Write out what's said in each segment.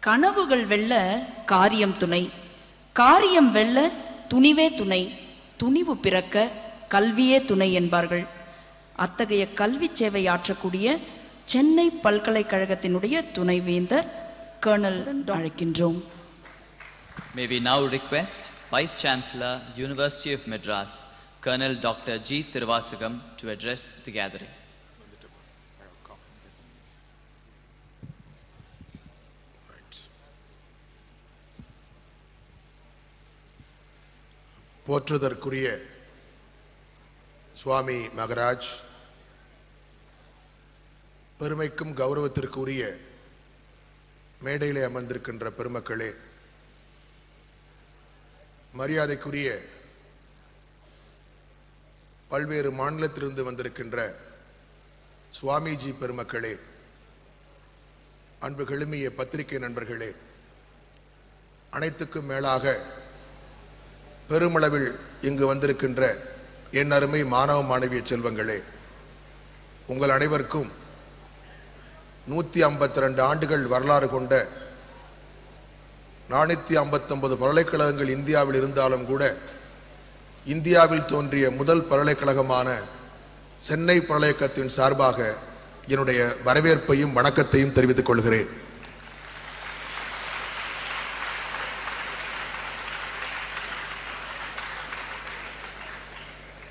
கனவுகள் வெல்ல காரியம் துணை, காரியம் வெல்ல துணிவே துணை, துணிவு பிறக்க கல்வியே துணை என்பார்கள். அத்தகைய கல்வி சேவை ஆற்றக்கூடிய சென்னை பல்கலைக்கழகத்தினுடைய துணைவேந்தர் கர்னல் அழைக்கின்றோம். May we now request Vice Chancellor, University of Madras, Colonel Dr. G. Thiruvasagam to address the gathering. போற்றுதற்குரிய சுவாமி மகராஜ், பெருமைக்கும் கௌரவத்திற்குரிய மேடையிலே அமர்ந்திருக்கின்ற பெருமக்களே, மரியாதைக்குரிய பல்வேறு மாநிலத்திலிருந்து வந்திருக்கின்ற சுவாமிஜி பெருமக்களே, அன்பு கெழுமிய பத்திரிகை நண்பர்களே, அனைத்துக்கும் மேலாக பெருமளவில் இங்கு வந்திருக்கின்ற என் அருமை மாணவ மாணவிய செல்வங்களே, உங்கள் அனைவருக்கும் 152 ஆண்டுகள் வரலாறு கொண்ட 459 பல்கலைக்கழகங்கள் இந்தியாவில் இருந்தாலும் கூட இந்தியாவில் தோன்றிய முதல் பல்கலைக்கழகமான சென்னை பல்கலைக்கழகத்தின் சார்பாக என்னுடைய வரவேற்பையும் வணக்கத்தையும் தெரிவித்துக் கொள்கிறேன்.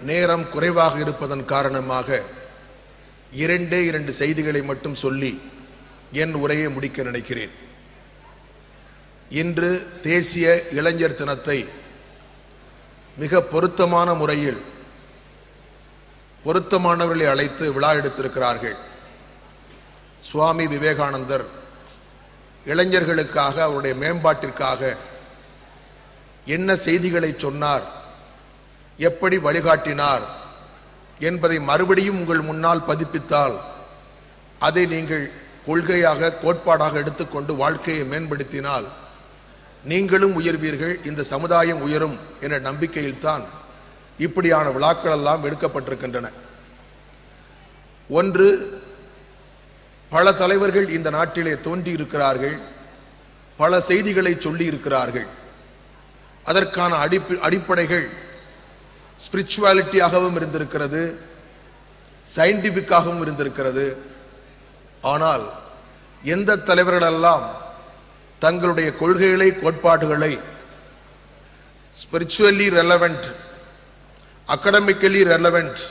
நேரம் குறைவாக இருப்பதன் காரணமாக 2 செய்திகளை மட்டும் சொல்லி என் உரையை முடிக்க நினைக்கிறேன். இன்று தேசிய இளைஞர் தினத்தை மிக பொருத்தமான முறையில் பொருத்தமானவர்களை அழைத்து விழா எடுத்திருக்கிறார்கள். சுவாமி விவேகானந்தர் இளைஞர்களுக்காக, அவருடைய மேம்பாட்டிற்காக என்ன செய்திகளை சொன்னார், எப்படி வழிகாட்டினார் என்பதை மறுபடியும் உங்கள் முன்னால் பதிப்பித்தால் அதை நீங்கள் கொள்கையாக, கோட்பாடாக எடுத்துக்கொண்டு வாழ்க்கையை மேம்படுத்தினால் நீங்களும் உயர்வீர்கள், இந்த சமுதாயம் உயரும் என்ற நம்பிக்கையில்தான் இப்படியான விழாக்கள் எல்லாம் எடுக்கப்பட்டிருக்கின்றன. ஒன்று, பல தலைவர்கள் இந்த நாட்டிலே தோன்றி இருக்கிறார்கள், பல செய்திகளை சொல்லி இருக்கிறார்கள். அதற்கான அடிப்படைகள் ஸ்பிரிச்சுவாலிட்டியாகவும் இருந்திருக்கிறது, சயின்டிபிக்காகவும் இருந்திருக்கிறது. ஆனால் எந்த தலைவர்களெல்லாம் தங்களுடைய கொள்கைகளை, கோட்பாடுகளை spiritually relevant, academically relevant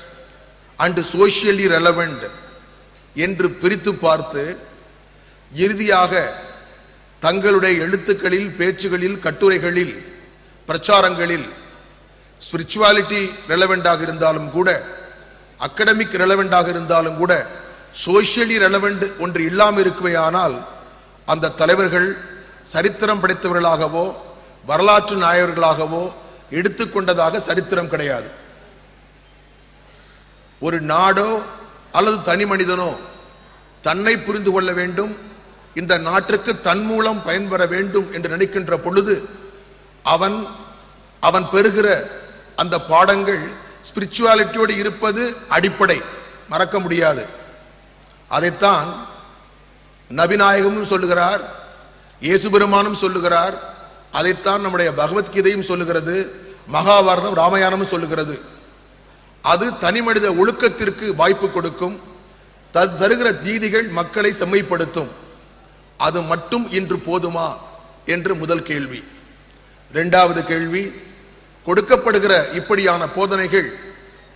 and socially relevant என்று பிரித்து பார்த்து இறுதியாக தங்களுடைய எழுத்துக்களில், பேச்சுகளில், கட்டுரைகளில், பிரச்சாரங்களில் ஸ்பிரிச்சுவாலிட்டி ரெலவெண்டாக இருந்தாலும் கூட, அகடமிக் ரெலவெண்டாக இருந்தாலும் கூட, சோஷியலி ரெலவெண்ட் ஒன்று இல்லாமல் இருக்குமையானால் அந்த தலைவர்கள் சரித்திரம் படைத்தவர்களாகவோ வரலாற்று நாயகர்களாகவோ எடுத்துக்கொண்டதாக சரித்திரம் கிடையாது. ஒரு நாடோ அல்லது தனி மனிதனோ தன்னை புரிந்து கொள்ள வேண்டும், இந்த நாட்டிற்கு தன் மூலம் பயன்பெற வேண்டும் என்று நினைக்கின்ற பொழுது அவன் பெறுகிற அந்த பாடங்கள் ஸ்பிரிச்சுவாலிட்டியோடு இருப்பது அடிப்படை, மறக்க முடியாது. அதைத்தான் நபிநாயகமும் சொல்லுகிறார், இயேசு பெருமானும் சொல்லுகிறார், அதைத்தான் நம்முடைய பகவத்கீதையும் சொல்லுகிறது, மகாபாரதம், ராமாயணமும் சொல்லுகிறது. அது தனி மனித ஒழுக்கத்திற்கு வாய்ப்பு கொடுக்கும், தருகிற நீதிகள் மக்களை செம்மைப்படுத்தும். அது மட்டும் இன்று போதுமா என்று முதல் கேள்வி. இரண்டாவது கேள்வி, கொடுக்கப்படுகிற இப்படியான போதனைகள்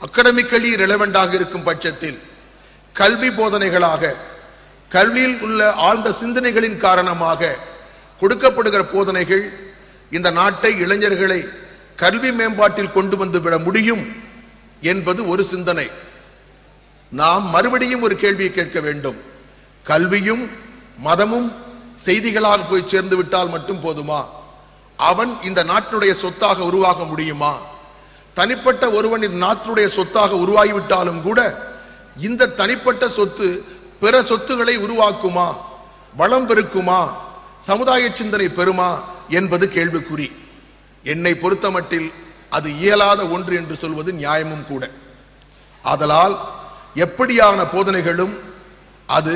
அகடமிக்கலி ரெலவெண்டாக இருக்கும் பட்சத்தில் கல்வி போதனைகளாக, கல்வியில் உள்ள ஆழ்ந்த சிந்தனைகளின் காரணமாக கொடுக்கப்படுகிற போதனைகள் இந்த நாட்டை, இளைஞர்களை கல்வி மேம்பாட்டில் கொண்டு வந்து விட முடியும் என்பது ஒரு சிந்தனை. நாம் மறுபடியும் ஒரு கேள்வியை கேட்க வேண்டும். கல்வியும் மதமும் செய்திகளாக போய் சேர்ந்து விட்டால் மட்டும் போதுமா? அவன் இந்த நாட்டினுடைய சொத்தாக உருவாக முடியுமா? தனிப்பட்ட ஒருவன் இந்த நாட்டினுடைய சொத்தாக உருவாகிவிட்டாலும் கூட இந்த தனிப்பட்ட சொத்து பிற சொத்துக்களை உருவாக்குமா, வளம் பெருக்குமா, சமுதாய சிந்தனை பெறுமா என்பது கேள்விக்குறி. என்னை பொறுத்தமட்டில் அது இயலாத ஒன்று என்று சொல்வது நியாயமும் கூட. ஆதலால் எப்படியான போதனைகளும் அது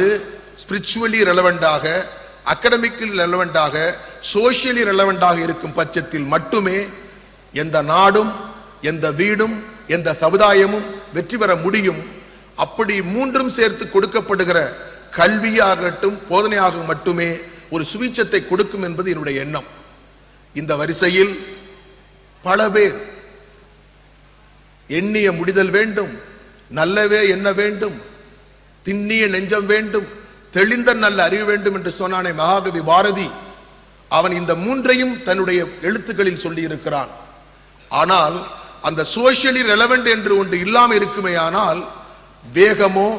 ஸ்பிரிச்சுவலி ரெலவெண்டாக, அகடமிக்கலி ரெலவெண்டாக, சோசியலி ரெலவெண்டாக இருக்கும் பட்சத்தில் மட்டுமே எந்த நாடும், எந்த வீடும், எந்த சமுதாயமும் வெற்றி பெற முடியும். அப்படி மூன்றும் சேர்த்து கொடுக்கப்படுகிற கல்வியாகட்டும், போதனையாக மட்டுமே ஒரு சுவிச்சத்தை கொடுக்கும் என்பது என்னுடைய எண்ணம். இந்த வரிசையில் பல பேர் எண்ணிய முடிதல் வேண்டும், நல்லவே எண்ண வேண்டும், திண்ணிய நெஞ்சம் வேண்டும், தெளிந்த நல்ல அறிவு வேண்டும் என்று சொன்னானே மகாகவி பாரதி. அவன் இந்த மூன்றையும் தன்னுடைய எழுத்துக்களில் சொல்லி இருக்கிறான். ஆனால் அந்த சோசியலி ரெலவெண்ட் என்று ஒன்று இல்லாமல் இருக்குமே, ஆனால் வேகமோ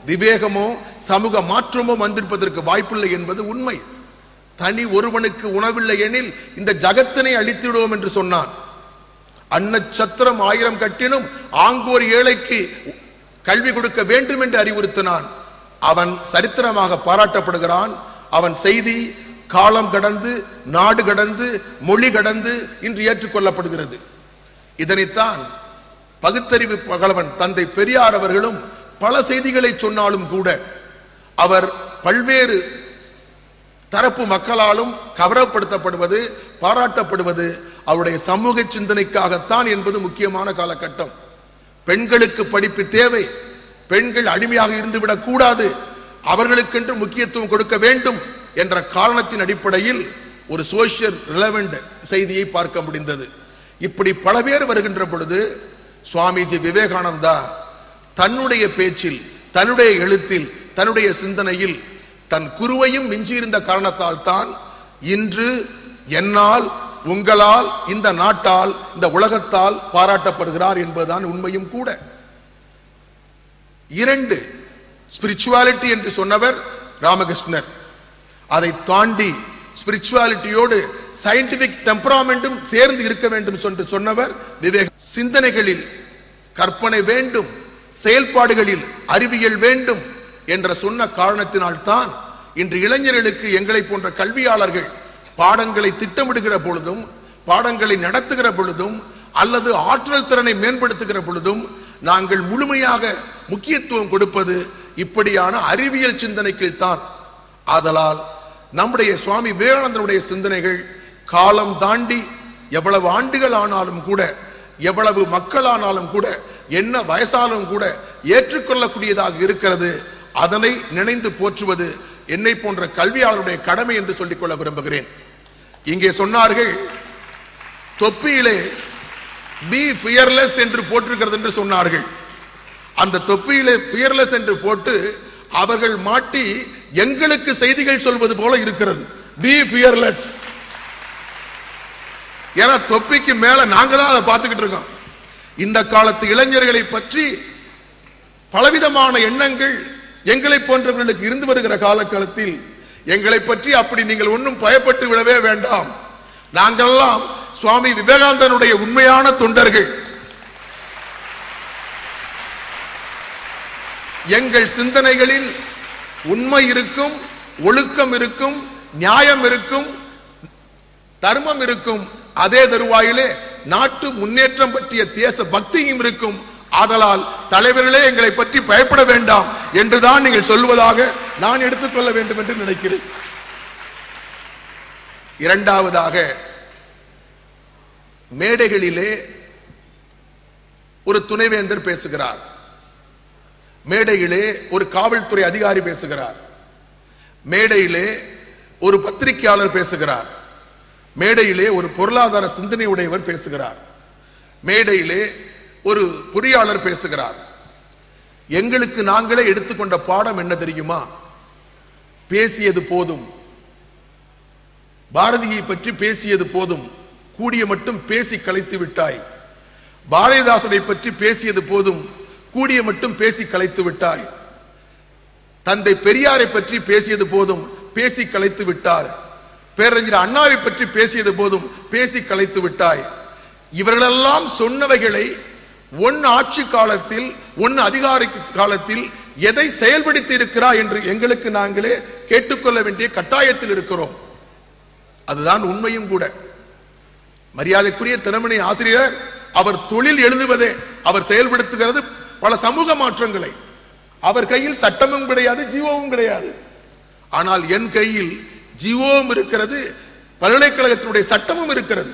விவேகமோ சமூக மாற்றமோ வந்திருப்பதற்கு வாய்ப்பில்லை என்பது உண்மை. தனி ஒருவனுக்கு உணவில்லை எனில் இந்த ஜகத்தினை அழித்திடுவோம் என்று சொன்னான். அன்னச்சத்திரம் 1000 கட்டினும் ஆங்கோர் ஏழைக்கு கல்வி கொடுக்க வேண்டும் என்று அறிவுறுத்தினான். அவன் சரித்திரமாக பாராட்டப்படுகிறான். அவன் செய்தி காலம் கடந்து, நாடு கடந்து, மொழி கடந்து இன்று ஏற்றுக்கொள்ளப்படுகிறது. இதனைத்தான் பகுத்தறிவு பகலவன் தந்தை பெரியார் அவர்களும் பல செய்திகளை சொன்னாலும் கூட அவர் பல்வேறு தரப்பு மக்களாலும் கௌரவப்படுத்தப்படுவது, பாராட்டப்படுவது அவருடைய சமூக சிந்தனைக்காகத்தான் என்பது முக்கியமான காலகட்டம். பெண்களுக்கு படிப்பு தேவை, பெண்கள் அடிமையாக இருந்துவிடக் கூடாது, அவர்களுக்கென்று முக்கியத்துவம் கொடுக்க வேண்டும் என்ற காரணத்தின் அடிப்படையில் ஒரு சோசியல் ரிலவெண்ட் செய்தியை பார்க்க முடிந்தது. இப்படி பல பேர் வருகின்ற பொழுது சுவாமிஜி விவேகானந்தா தன்னுடைய பேச்சில், தன்னுடைய எழுத்தில், தன்னுடைய சிந்தனையில் தன் குருவையும் மிஞ்சியிருந்த காரணத்தால் தான் இன்று என்னால், உங்களால், இந்த நாட்டால், இந்த உலகத்தால் பாராட்டப்படுகிறார் என்பதுதான் உண்மையும் கூட. 2 ஸ்பிரிச்சுவாலிட்டி என்று சொன்னவர் ராமகிருஷ்ணர். அதை தாண்டி ஸ்பிரிச்சுவாலிட்டியோடு சயின்டிபிக் டெம்பராமெண்டும் சேர்ந்து இருக்க வேண்டும் என்று சொன்னவர் விவேக். சிந்தனைகளில் கற்பனை வேண்டும், செயல்பாடுகளில் அறிவியல் வேண்டும் என்ற சொன்ன காரணத்தினால் தான் இன்று இளைஞர்களுக்கு எங்களை போன்ற கல்வியாளர்கள் பாடங்களை திட்டமிடுகிற பொழுதும், பாடங்களை நடத்துகிற பொழுதும், அல்லது ஆற்றல் திறனை மேம்படுத்துகிற பொழுதும் நாங்கள் முழுமையாக முக்கியத்துவம் கொடுப்பது இப்படியான அறிவியல் சிந்தனைக்கு தான். ஆதலால் நம்முடைய சுவாமி விவேகானந்தனுடைய சிந்தனைகள் காலம் தாண்டி எவ்வளவு ஆண்டுகள் ஆனாலும் கூட, எவ்வளவு மக்கள் ஆனாலும் கூட, என்ன வயசாலும் கூட ஏற்றுக்கொள்ளக்கூடியதாக இருக்கிறது. அதனை நினைந்து போற்றுவது என்னை போன்ற கல்வியாளருடைய கடமை என்று சொல்லிக்கொள்ள விரும்புகிறேன். இங்கே சொன்னார்கள், தொப்பியிலே பி ஃபியர்லெஸ் என்று போட்டிருக்கிறது என்று சொன்னார்கள். அந்த தொப்பியிலே ஃபியர்லெஸ் என்று போட்டு அவர்கள் மாட்டி எங்களுக்கு செய்திகள் சொல்வது போல இருக்கிறது. Be fearless. ஏன்னா தொப்பிக்கு மேல நாங்க தான் அதை பார்த்துக்கிட்டு இருக்கோம். இந்த காலத்து இளைஞர்களை பற்றி பலவிதமான எண்ணங்கள் எங்களை போன்றவர்களுக்கு இருந்து வருகிற காலகாலத்தில் எங்களை பற்றி அப்படி நீங்கள் ஒன்றும் பயப்பட்டு விடவே வேண்டாம். நாங்கள்லாம் சுவாமி விவேகானந்தனுடைய உண்மையான தொண்டர்கள். எங்கள் சிந்தனைகளில் உண்மை இருக்கும், ஒழுக்கம் இருக்கும், நியாயம் இருக்கும், தர்மம் இருக்கும். அதே தருவாயிலே நாட்டு முன்னேற்றம் பற்றிய தேச பக்தியும் இருக்கும். ஆதலால் தலைவர்களே எங்களை பற்றி பயப்பட வேண்டாம் என்றுதான் நீங்கள் சொல்வதாக நான் எடுத்துக்கொள்ள வேண்டும் என்று நினைக்கிறேன். இரண்டாவதாக, மேடைகளிலே ஒரு துணைவேந்தர் பேசுகிறார், மேடையிலே ஒரு காவல்துறை அதிகாரி பேசுகிறார், மேடையிலே ஒரு பத்திரிகையாளர் பேசுகிறார், மேடையிலே ஒரு பொருளாதார சிந்தனை உடையவர் பேசுகிறார், மேடையிலே ஒரு பொறியாளர் பேசுகிறார். எங்களுக்கு நாங்களே எடுத்துக்கொண்ட பாடம் என்ன தெரியுமா? பேசியது போதும், பாரதியை பற்றி பேசியது போதும், கூடிய மட்டும் பேசி கலைத்து விட்டாய். பாரதிதாசனை பற்றி பேசியது போதும், கூடிய மட்டும் பேசி கலைத்து விட்டாய். தந்தை பெரியாரை பற்றி பேசியது போதும், பேசி கலைத்து விட்டார். பேரறிஞர் அண்ணாவை பற்றி பேசியது போதும், பேசி கலைத்து விட்டாய். இவர்களெல்லாம் சொன்னவைகளை ஒன்னு ஆட்சி காலத்தில், ஒன்னு அதிகார காலத்தில் எதை செயல்படுத்தி இருக்கிறார் என்று எங்களுக்கு நாங்களே கேட்டுக்கொள்ள வேண்டிய கட்டாயத்தில் இருக்கிறோம். அதுதான் உண்மையும் கூட. மரியாதைக்குரிய திறமணி ஆசிரியர், அவர் தொழில் எழுதுவதே, அவர் செயல்படுத்துகிறது பல சமூக மாற்றங்களை. அவர் கையில் சட்டமும் கிடையாது, ஜீவோவும் கிடையாது. ஆனால் என் கையில் ஜீவோவும் இருக்கிறது, பல்கலைக்கழகத்தினுடைய சட்டமும் இருக்கிறது.